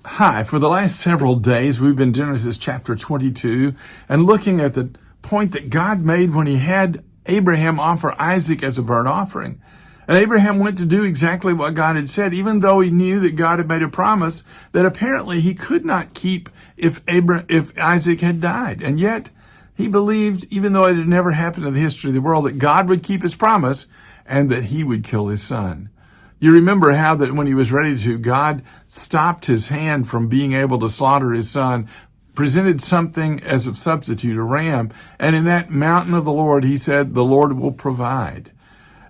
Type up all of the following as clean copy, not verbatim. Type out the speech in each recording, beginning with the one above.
Hi, for the last several days, we've been in Genesis chapter 22 and looking at the point that God made when he had Abraham offer Isaac as a burnt offering. And Abraham went to do exactly what God had said, even though he knew that God had made a promise that apparently he could not keep if Isaac had died. And yet he believed, even though it had never happened in the history of the world, that God would keep his promise and that he would kill his son. You remember how that when he was ready to, God stopped his hand from being able to slaughter his son, presented something as a substitute, a ram, and in that mountain of the Lord, he said, the Lord will provide.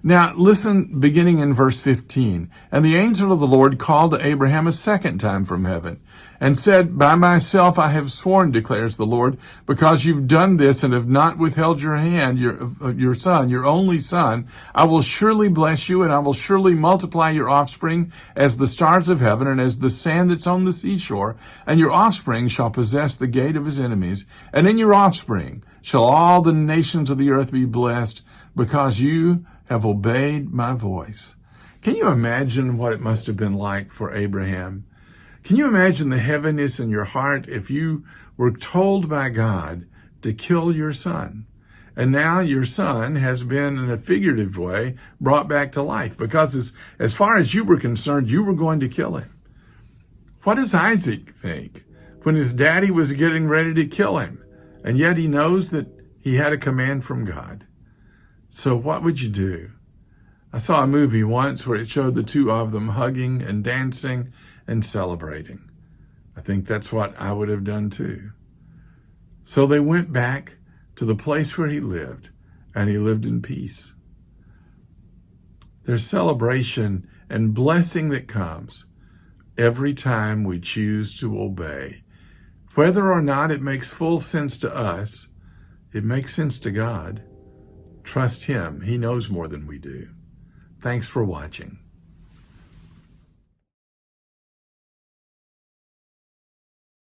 Now, listen, beginning in verse 15. And the angel of the Lord called to Abraham a second time from heaven and said, By myself I have sworn, declares the Lord, because you've done this and have not withheld your hand, your son, your only son, I will surely bless you and I will surely multiply your offspring as the stars of heaven and as the sand that's on the seashore. And your offspring shall possess the gate of his enemies. And in your offspring shall all the nations of the earth be blessed, because you have obeyed my voice. Can you imagine what it must have been like for Abraham? Can you imagine the heaviness in your heart if you were told by God to kill your son? And now your son has been, in a figurative way, brought back to life, because as far as you were concerned, you were going to kill him. What does Isaac think when his daddy was getting ready to kill him? And yet he knows that he had a command from God. So what would you do? I saw a movie once where it showed the two of them hugging and dancing and celebrating. I think that's what I would have done too. So they went back to the place where he lived, and he lived in peace. There's celebration and blessing that comes every time we choose to obey. Whether or not it makes full sense to us, it makes sense to God. Trust him. He knows more than we do. Thanks for watching.